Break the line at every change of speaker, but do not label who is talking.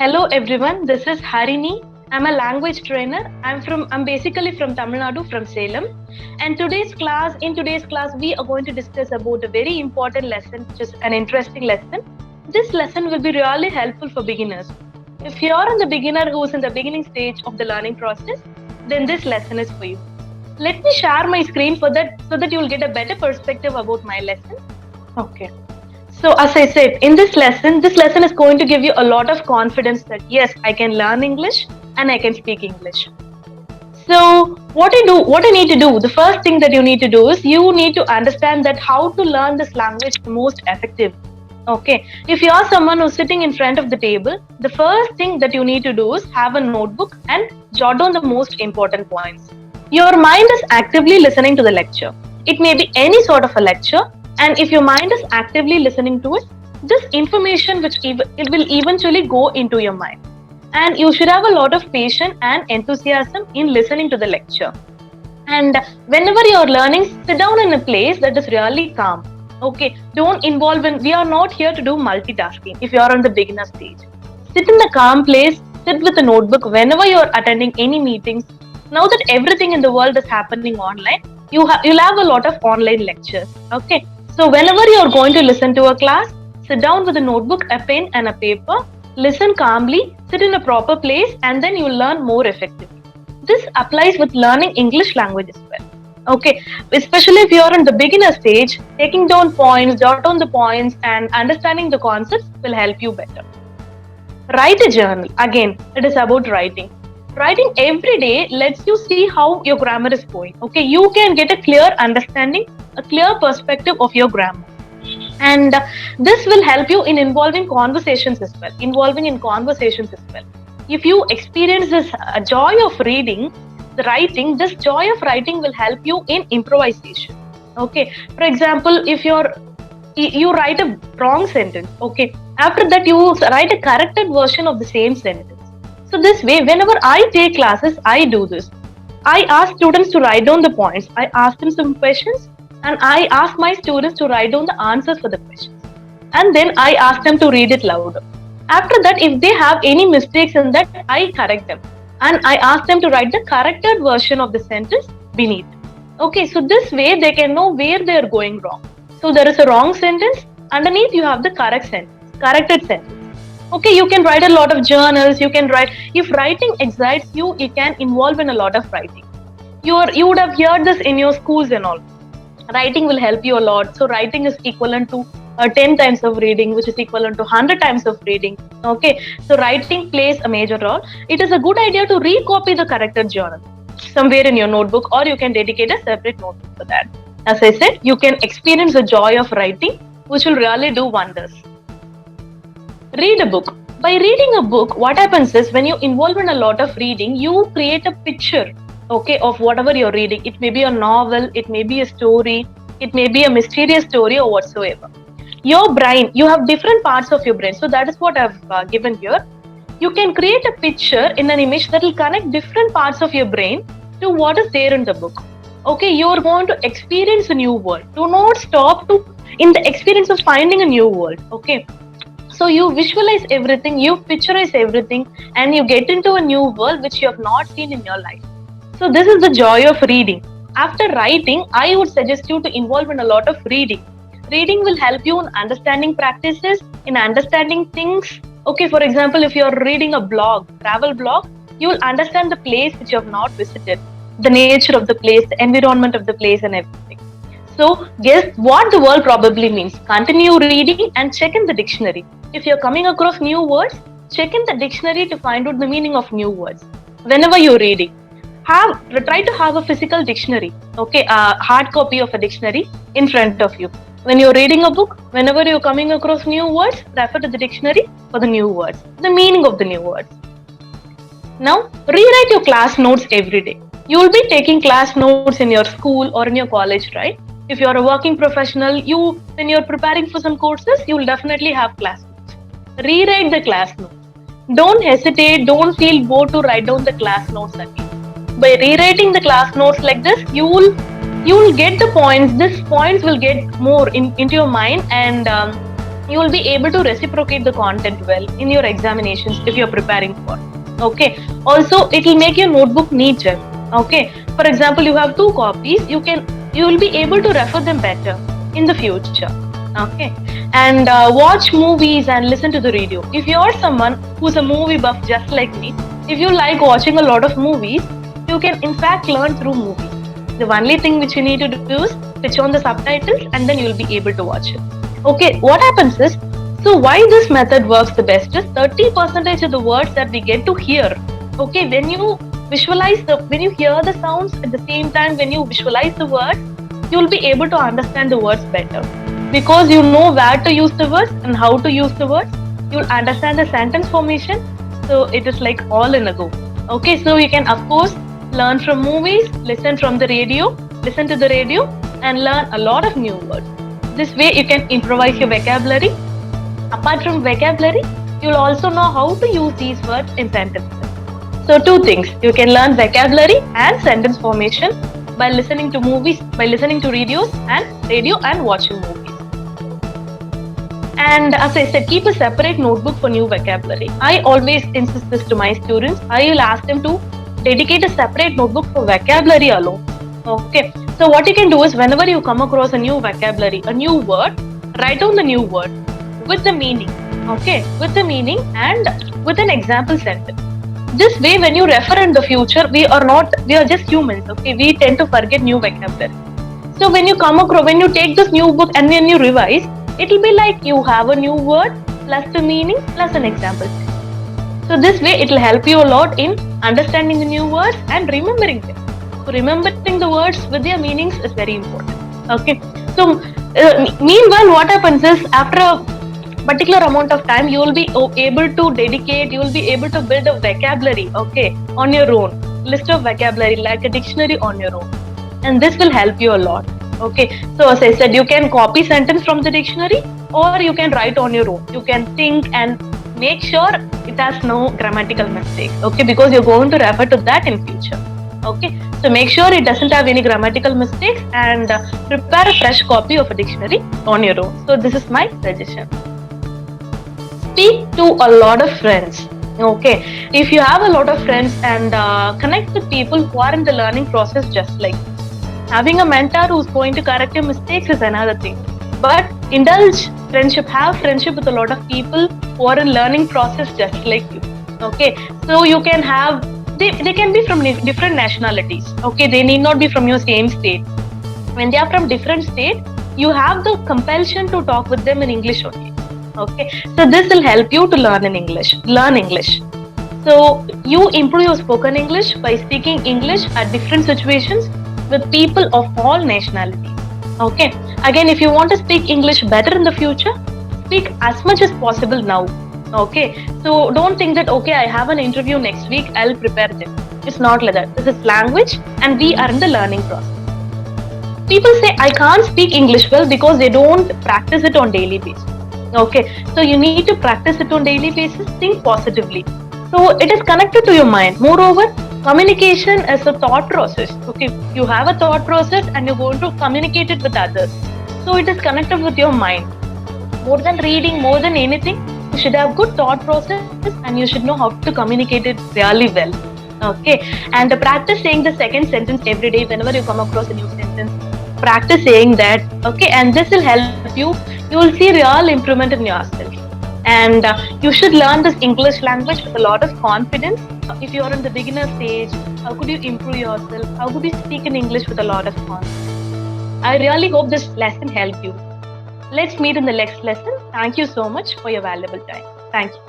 Hello everyone, this is Harini. I'm a language trainer. I'm basically from Tamil Nadu, from Salem. And in today's class we are going to discuss about a very important lesson, which is an interesting lesson. This lesson will be really helpful for beginners. If you're the beginner who's in the beginning stage of the learning process, then this lesson is for you. Let me share my screen so that you'll get a better perspective about my lesson. Okay. So as I said, in this lesson is going to give you a lot of confidence that yes, I can learn English and I can speak English. So what I need to do, the first thing that you need to do is you need to understand that how to learn this language the most effective. Okay, if you are someone who's sitting in front of the table, the first thing that you need to do is have a notebook and jot down the most important points. Your mind is actively listening to the lecture. It may be any sort of a lecture. And if your mind is actively listening to it, this information it will eventually go into your mind. And you should have a lot of patience and enthusiasm in listening to the lecture. And whenever you're learning, sit down in a place that is really calm. Okay, we are not here to do multitasking if you're on the beginner stage. Sit in a calm place, sit with a notebook whenever you're attending any meetings. Now that everything in the world is happening online, you'll have a lot of online lectures. Okay. So whenever you're going to listen to a class, sit down with a notebook, a pen and a paper, listen calmly, sit in a proper place, and then you'll learn more effectively. This applies with learning English language as well. Okay, especially if you're in the beginner stage, taking down points, jot down the points and understanding the concepts will help you better. Write a journal. Again, it is about writing. Writing every day lets you see how your grammar is going. Okay, you can get a clear understanding, a clear perspective of your grammar. And this will help you in involving conversations as well. If you experience this joy of reading, this joy of writing will help you in improvisation. Okay, for example, if you write a wrong sentence, okay, after that you write a corrected version of the same sentence. So this way, whenever I take classes, I do this. I ask students to write down the points. I ask them some questions and I ask my students to write down the answers for the questions. And then I ask them to read it louder. After that, if they have any mistakes in that, I correct them. And I ask them to write the corrected version of the sentence beneath. Okay, so this way they can know where they are going wrong. So there is a wrong sentence. Underneath you have the corrected sentence. Okay, you can write a lot of journals, if writing excites you, you can involve in a lot of writing. You would have heard this in your schools and all. Writing will help you a lot. So writing is equivalent to 10 times of reading, which is equivalent to 100 times of reading. Okay, so writing plays a major role. It is a good idea to recopy the corrected journal somewhere in your notebook, or you can dedicate a separate notebook for that. As I said, you can experience the joy of writing, which will really do wonders. Read a book. By reading a book, what happens is when you involve in a lot of reading, you create a picture, okay, of whatever you're reading. It may be a novel, it may be a story, it may be a mysterious story or whatsoever. Your brain, you have different parts of your brain. So that is what I've given here. You can create a picture in an image that will connect different parts of your brain to what is there in the book. Okay, you're going to experience a new world. Do not stop in the experience of finding a new world. Okay. So you visualize everything, you picturize everything, and you get into a new world which you have not seen in your life. So this is the joy of reading. After writing, I would suggest you to involve in a lot of reading. Reading will help you in understanding practices, in understanding things. Okay, for example, if you're reading a travel blog, you will understand the place which you have not visited, the nature of the place, the environment of the place and everything. So guess what the word probably means. Continue reading and check in the dictionary. If you're coming across new words, check in the dictionary to find out the meaning of new words. Whenever you're reading, try to have a physical dictionary, okay, a hard copy of a dictionary in front of you. When you're reading a book, whenever you're coming across new words, refer to the dictionary for the new words, the meaning of the new words. Now, rewrite your class notes every day. You will be taking class notes in your school or in your college, right? If you're a working professional, when you're preparing for some courses, you will definitely have class notes. Rewrite the class notes. Don't hesitate, don't feel bored to write down the class notes again. By rewriting the class notes like this, you will get the points. These points will get more into your mind, and you will be able to reciprocate the content well in your examinations if you're preparing for. Okay. Also, it will make your notebook neater. Okay. For example, you have 2 copies, you will be able to refer them better in the future. Okay. And watch movies and listen to the radio. If you're someone who's a movie buff just like me, if you like watching a lot of movies, you can in fact learn through movies. The only thing which you need to do is switch on the subtitles and then you'll be able to watch it. Okay, what happens is, so why this method works the best is 30% of the words that we get to hear. Okay, when you when you hear the sounds at the same time, when you visualize the words, you'll be able to understand the words better. Because you know where to use the words and how to use the words, you'll understand the sentence formation. So it is like all in a go. Okay, so you can of course learn from movies, listen to the radio, and learn a lot of new words. This way you can improvise your vocabulary. Apart from vocabulary, you'll also know how to use these words in sentences. So 2 things, you can learn vocabulary and sentence formation by listening to movies, by listening to radio and watching movies. And as I said, keep a separate notebook for new vocabulary. I always insist this to my students. I will ask them to dedicate a separate notebook for vocabulary alone. Okay. So what you can do is, whenever you come across a new vocabulary, a new word, write down the new word with the meaning. Okay. With the meaning and with an example sentence. This way, when you refer in the future, we are just humans. Okay. We tend to forget new vocabulary. So when you take this new book and when you revise, it will be like you have a new word plus the meaning plus an example. So this way it will help you a lot in understanding the new words and remembering them. So remembering the words with their meanings is very important. Okay. So meanwhile, what happens is, after a particular amount of time, you will be able to build a vocabulary, okay, on your own. List of vocabulary like a dictionary on your own. And this will help you a lot. Okay, so as I said, you can copy sentence from the dictionary or you can write on your own. You can think and make sure it has no grammatical mistakes. Okay, because you're going to refer to that in future. Okay, so make sure it doesn't have any grammatical mistakes and prepare a fresh copy of a dictionary on your own. So this is my suggestion. Speak to a lot of friends. Okay, if you have a lot of friends and connect with people who are in the learning process just like you. Having a mentor who's going to correct your mistakes is another thing. But indulge friendship, have friendship with a lot of people who are in learning process just like you. Okay, so you can have, they can be from different nationalities. Okay, they need not be from your same state. When they are from different state, you have the compulsion to talk with them in English only. Okay, so this will help you to learn English. So you improve your spoken English by speaking English at different situations with people of all nationalities. Okay. Again, if you want to speak English better in the future, speak as much as possible now. Okay. So don't think that, okay, I have an interview next week, I'll prepare them. It's not like that. This is language and we are in the learning process. People say, I can't speak English well because they don't practice it on daily basis. Okay. So you need to practice it on daily basis. Think positively. So it is connected to your mind. Moreover, communication is a thought process. Okay, you have a thought process and you're going to communicate it with others. So it is connected with your mind. More than reading, more than anything, you should have good thought process and you should know how to communicate it really well. Okay, and practice saying the second sentence every day whenever you come across a new sentence. Practice saying that. Okay, and this will help you. You will see real improvement in yourself. And you should learn this English language with a lot of confidence. If you are in the beginner stage, how could you improve yourself? How could you speak in English with a lot of confidence? I really hope this lesson helped you. Let's meet in the next lesson. Thank you so much for your valuable time. Thank you.